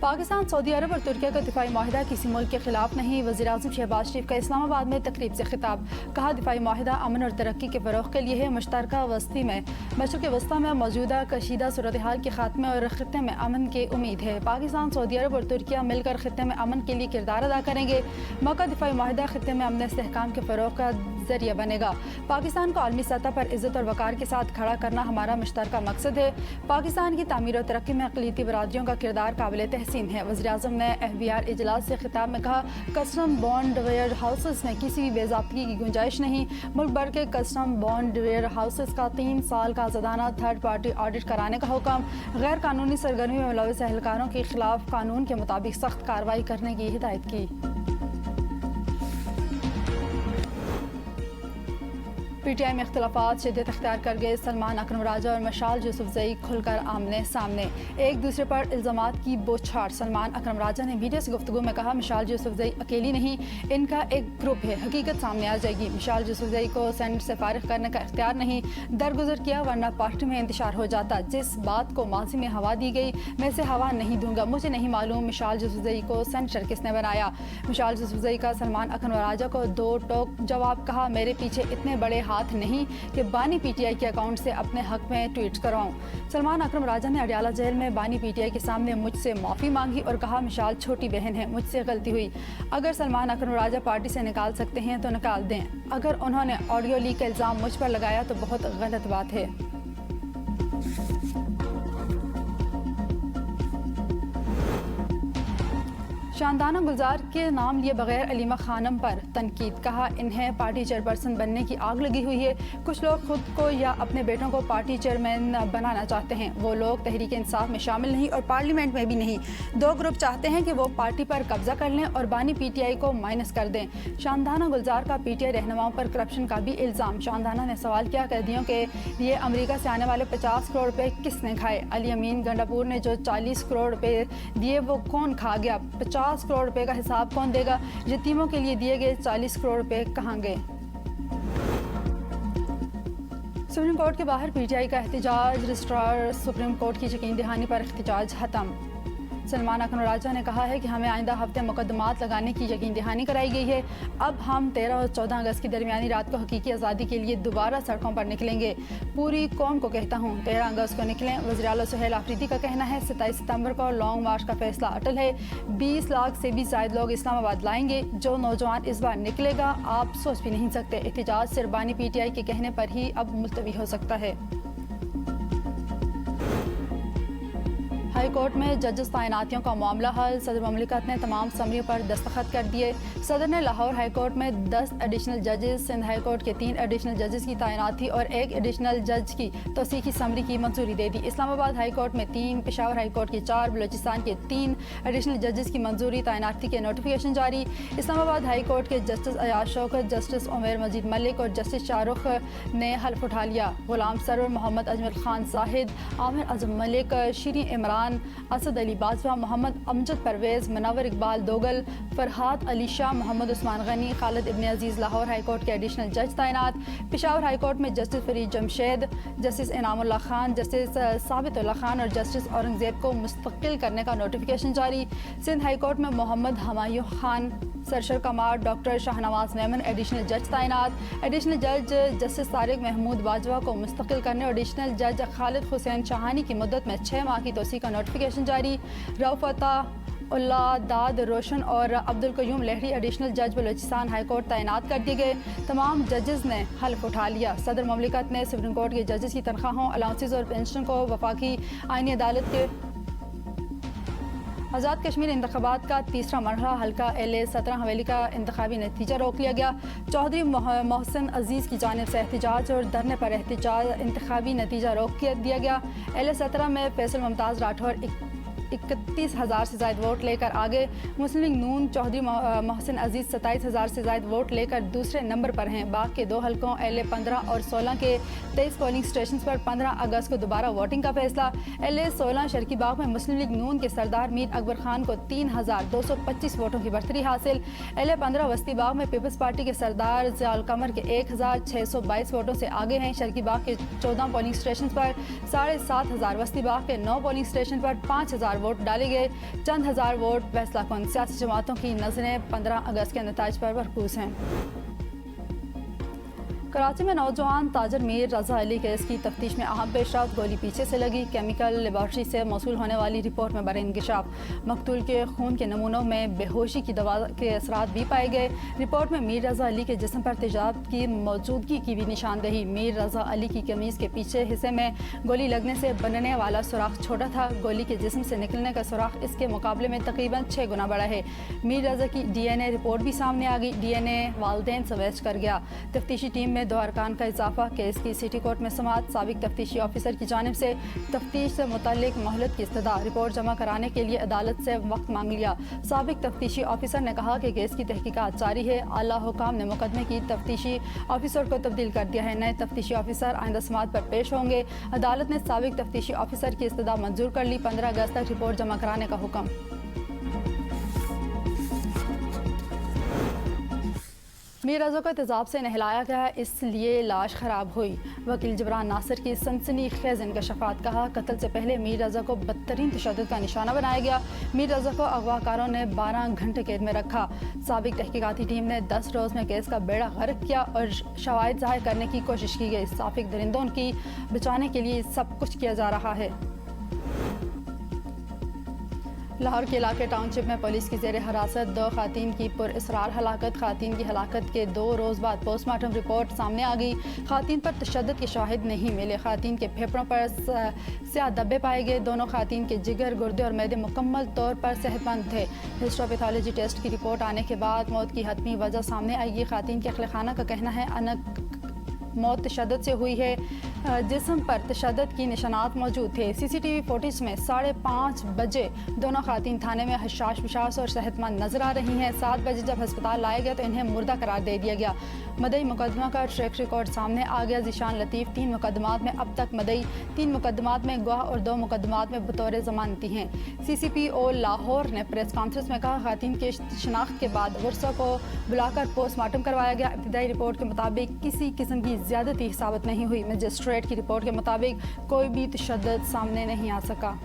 Pakistan, Saudi अरब और तुर्की का दिफाई माहिदा किसी मुल्क के खिलाफ नहीं। वज़ीर-ए-आज़म शहबाज शरीफ का इस्लामाबाद में तकरीब से खिताब। कहा, दिफाई माहिदा अमन और तरक्की के फ़रोग़ के लिए है। मुश्तरका वस्ती में मशरिक़ वस्ता में मौजूदा कशीदा सूरत हाल के खात्मे और ख़ित्ते में अमन की उम्मीद है। पाकिस्तान, सऊदी अरब और तुर्की मिलकर ख़ित्ते में अमन के लिए किरदार अदा करेंगे। मौका दिफाई माहिदा ख़ित्ते में अमन इस्तेहकाम के फ़रोग़ का ज़रिया बनेगा। पाकिस्तान को आलमी सतह पर इज़्ज़त और वक़ार के साथ खड़ा करना हमारा मुश्तरका मकसद है। पाकिस्तान की तामीर और तरक्की में अक़लियती बरादरियों का किरदार काबिल तहसीन है। वज़ीर-ए-आज़म ने FBR इजलास से खिताब में कहा, कस्टम बॉन्ड वेयर हाउसेस में किसी भी बेज़ाब्तगी की गुंजाइश नहीं। मुल्क भर के कस्टम बॉन्ड वेयर हाउसेस का 3 साल का आज़ादाना थर्ड पार्टी ऑडिट कराने का हुक्म। गैर कानूनी सरगर्मी में मुलव्वस एहलकारों के खिलाफ कानून के मुताबिक सख्त कार्रवाई करने की हिदायत की। PTI में इख्तिलाफात शिद्दत अख्तियार कर गए। सलमान अकरम राजा और मशाल यूसुफजई खुलकर आमने सामने, एक दूसरे पर इल्ज़ामात की बौछार। सलमान अकरम राजा ने मीडिया से गुफ्तगू में कहा, मशाल यूसुफजई अकेली नहीं, इनका एक ग्रुप है। हकीकत सामने आ जाएगी। मशाल यूसुफजई को सेनेट से फारिग करने का इख्तियार नहीं, दरगुजर किया वरना पार्टी में इंतशार हो जाता। जिस बात को माजी में हवा दी गई, मैं इसे हवा नहीं दूंगा। मुझे नहीं मालूम मशाल यूसुफजई को सेनेटर किसने बनाया। मशाल यूसुफजई का सलमान अकरम राजा को 2 टोक जवाब। कहा, मेरे पीछे इतने बड़े हाथ नहीं कि बानी PTI के अकाउंट से अपने हक में ट्वीट कराऊं। सलमान अकरम राजा ने अडियाला जेल में बानी PTI के सामने मुझसे माफ़ी मांगी और कहा, मिशाल छोटी बहन है, मुझसे गलती हुई। अगर सलमान अकरम राजा पार्टी से निकाल सकते हैं तो निकाल दें। अगर उन्होंने ऑडियो लीक का इल्ज़ाम मुझ पर लगाया तो बहुत गलत बात है। शानदाना गुलजार के नाम लिए बगैर अलीमा खानम पर तनकीद। कहा, इन्हें पार्टी चेयरपर्सन बनने की आग लगी हुई है। कुछ लोग खुद को या अपने बेटों को पार्टी चेयरमैन बनाना चाहते हैं। वो लोग तहरीक इंसाफ में शामिल नहीं और पार्लियामेंट में भी नहीं। 2 ग्रुप चाहते हैं कि वो पार्टी पर कब्जा कर लें और बानी PTI को माइनस कर दें। शानदाना गुलजार का PTI रहनुमाओं पर करप्शन का भी इल्ज़ाम। शानदाना ने सवाल किया, कैदियों के लिए अमेरिका से आने वाले 50 करोड़ रुपए किसने खाए। अली अमीन गंडापुर ने जो 40 करोड़ रुपए दिए वो कौन खा गया। 50 करोड़ रुपए का हिसाब कौन देगा। यतीमों के लिए दिए गए 40 करोड़ रुपए कहाँ गए। सुप्रीम कोर्ट के बाहर PTI का एहतजाज। रजिस्ट्रार सुप्रीम कोर्ट की यकीन दहानी पर एहतजाज खत्म। सलमान अकरम राजा ने कहा है कि हमें आइंदा हफ्ते मुकदमात लगाने की यकीन दहानी कराई गई है। अब हम 13 और 14 अगस्त की दरमियानी रात को हकीकी आज़ादी के लिए दोबारा सड़कों पर निकलेंगे। पूरी कौम को कहता हूँ, 13 अगस्त को निकलें। वज़ीर आला सुहेल आफरीदी का कहना है, 27 सितंबर को लॉन्ग मार्च का फैसला अटल है। 20 लाख से भी ज़ायद लोग इस्लामाबाद लाएंगे। जो नौजवान इस बार निकलेगा आप सोच भी नहीं सकते। एहतजाज सिर्फ बानी PTI के कहने पर ही अब मुलतवी हो सकता है। हाई कोर्ट में जजेस तैनातियों का मामला हल। सदर ममलिकत ने तमाम समरियों पर दस्तखत कर दिए। सदर ने लाहौर हाई कोर्ट में 10 एडिशनल जजेस, सिंध हाई कोर्ट के 3 एडिशनल जजेस की तैनाती और 1 एडिशनल जज की तौसीक़ की समरी की मंजूरी दे दी। इस्लामाबाद हाई कोर्ट में 3, पेशावर हाई कोर्ट के 4, बलूचिस्तान के 3 एडिशनल जजेस की मंजूरी, तैनाती के नोटिफिकेशन जारी। इस्लामाबाद हाई कोर्ट के जस्टिस अयाज शौकत, जस्टिस उमैर मजीद मलिक और जस्टिस शाहरुख ने हल्फ उठा लिया। गुलाम सरवर, मोहम्मद अजमल खान साहिद, आमिर अजम मलिक, शीरीन इमरान, असद अली बाजवा, मोहम्मद अमजद परवेज़, मुनव्वर इकबाल दोगल, फरहाद अली शाह, मोहम्मद उस्मान गनी, खालिद इब्न अजीज़ लाहौर हाई कोर्ट के एडिशनल जज तैनात। पेशावर हाई कोर्ट में justice Farid Jamshed, justice Inamullah Khan, justice साबितुल्लाह Khan और जस्टिस औरंगजेब को मुस्तकिल करने का नोटिफिकेशन जारी। सिंध हाई कोर्ट में मोहम्मद हमायूं खान, सरशर कमार, डॉक्टर शाहनवाज मेमन एडिशनल जज तैनात। एडिशनल जज जस्टिस तारिक महमूद बाजवा को मुस्तकिल करने और एडिशनल जज खालिद हुसैन शाहानी की मुद्दत में 6 माह की तौसीक़ का नोटिफिकेशन जारी। रऊफता उल्ला दाद रोशन और अब्दुल कयूम लहरी एडिशनल जज बलूचिस्तान हाई कोर्ट तैनात कर दिए गए। तमाम जजेस ने हल्फ उठा लिया। सदर ममलिकत ने सुप्रीम कोर्ट के जजेस की तनख्वाहों, अलाउंसेस और पेंशन को वफाकी आईनी अदालत के आज़ाद कश्मीर इंतखाबात का तीसरा मरहला हल्का LA-17 हवेली का इंतखाबी नतीजा रोक लिया गया। चौधरी मोहसिन अजीज़ की जानिब से एहतजाज और धरने पर एहतजाज, इंतखाबी नतीजा रोक दिया गया। LA-17 में फैसल मुमताज़ राठौर 31,000 से ज़ायद वोट लेकर आगे। मुस्लिम लीग नून चौधरी मोहसिन अजीज़ 27,000 से ज़ायद वोट लेकर दूसरे नंबर पर हैं। बाकी के 2 हलकों LA-15 और 16 के 23 पोलिंग स्टेशन पर 15 अगस्त को दोबारा वोटिंग का फैसला। LA-16 शर्की बाग में मुस्लिम लीग नून के सरदार मीर अकबर खान को 3,225 वोटों की बढ़तरी हासिल। LA-15 वस्ती बाग में पीपल्स पार्टी के सरदार ज़ियाउल कमर के 1,622 वोटों से आगे हैं। शर्की बाग के 14 पोलिंग स्टेशन पर 7,500, वस्ती बाग के 9 पोलिंग स्टेशन पर 5,000 1000 वोट डाले गए। चंद हज़ार वोट फैसला कन। सियासी जमातों की नज़रें 15 अगस्त के नताइज पर मरकूज हैं। कराची में नौजवान ताजर मीर रजा अली केस की तफ्तीश में अहम पेशरफ्त। गोली पीछे से लगी। केमिकल लेबॉर्ट्री से मौसूल होने वाली रिपोर्ट में बड़े इंकशाफ। मकतूल के खून के नमूनों में बेहोशी की दवा के असरात भी पाए गए। रिपोर्ट में मीर रजा अली के जिस्म पर तेजाब की मौजूदगी की भी निशानदेही। मीर रजा अली की कमीज़ के पीछे हिस्से में गोली लगने से बनने वाला सुराख छोटा था। गोली के जिस्म से निकलने का सुराख इसके मुकाबले में तकरीबन 6 गुना बड़ा है। मीर रजा की DNA रिपोर्ट भी सामने आ गई। DNA वालदेन से वेस्ट कर गया। तफ्तीशी टीम में 2 अरकान का इजाफा। केस की सिटी कोर्ट में समाअत। साबिक तफ्तीशी ऑफिसर की जानिब से तफ्तीश से मुताल्लिक मोहलत की इस्तदा। रिपोर्ट जमा कराने के लिए अदालत से वक्त मांग लिया। साबिक तफ्तीशी ऑफिसर ने कहा कि केस की तहकीकात जारी है। आला हुकाम ने मुकदमे की तफ्तीशी ऑफिसर को तब्दील कर दिया है। नए तफ्तीशी ऑफिसर आइंदा समाअत पर पेश होंगे। अदालत ने साबिक तफ्तीशी ऑफिसर की इस्तदा मंजूर कर ली। 15 अगस्त तक रिपोर्ट जमा कराने का हुक्म। मीर रजा को तेजाब से नहलाया गया, इसलिए लाश खराब हुई। वकील जबरान नासिर की सनसनीखेज इंकशाफात। कहा, कत्ल से पहले मीर रजा को बदतरीन तशद्दुद का निशाना बनाया गया। मीर रजा को अगवाकारों ने 12 घंटे कैद में रखा। साबिक तहकीकाती टीम ने 10 रोज़ में केस का बेड़ा गर्क किया और शवाहिद ज़ाहिर करने की कोशिश की गई। साबिक दरिंदों की बचाने के लिए सब कुछ किया जा रहा है। लाहौर के इलाके टाउनशिप में पुलिस की ज़ेर हिरासत 2 ख़वातीन की पुरअसरार हलाकत। ख़वातीन की हलाकत के 2 रोज़ बाद पोस्टमार्टम रिपोर्ट सामने आ गई। ख़वातीन पर तशद्दुद के शाहिद नहीं मिले। ख़वातीन के फेफड़ों पर स्याह धब्बे पाए गए। दोनों ख़वातीन के जिगर, गुर्दे और मैदे मुकम्मल तौर पर सेहतमंद थे। हिस्टोपैथोलॉजी टेस्ट की रिपोर्ट आने के बाद मौत की हतमी वजह सामने आएगी। ख़वातीन के अहले खाना का कहना है अनक मौत तशद्दुद से हुई है। जिस्म पर तशद्दुद की निशानात मौजूद थे। CCTV फुटेज में 5:30 बजे दोनों ख़वातीन थाने में हशाश पिशाश और सेहतमंद नजर आ रही हैं। 7 बजे जब अस्पताल लाया गया तो इन्हें मुर्दा करार दे दिया गया। मदई मुकदमा का ट्रैक रिकॉर्ड सामने आ गया। ज़ीशान लतीफ़ 3 मुकदमात में अब तक मदई, 3 मुकदमात में गवाह और 2 मुकदमात में बतौर ज़मानती हैं। CCPO लाहौर ने प्रेस कॉन्फ्रेंस में कहा, ख़वातीन के शनाख्त के बाद वर्षा को बुलाकर पोस्टमार्टम करवाया गया। इब्तदाई रिपोर्ट के मुताबिक किसी किस्म की ज़्यादती साबित नहीं हुई। मजिस्ट्रेट की रिपोर्ट के मुताबिक कोई भी तशद्दुद सामने नहीं आ सका।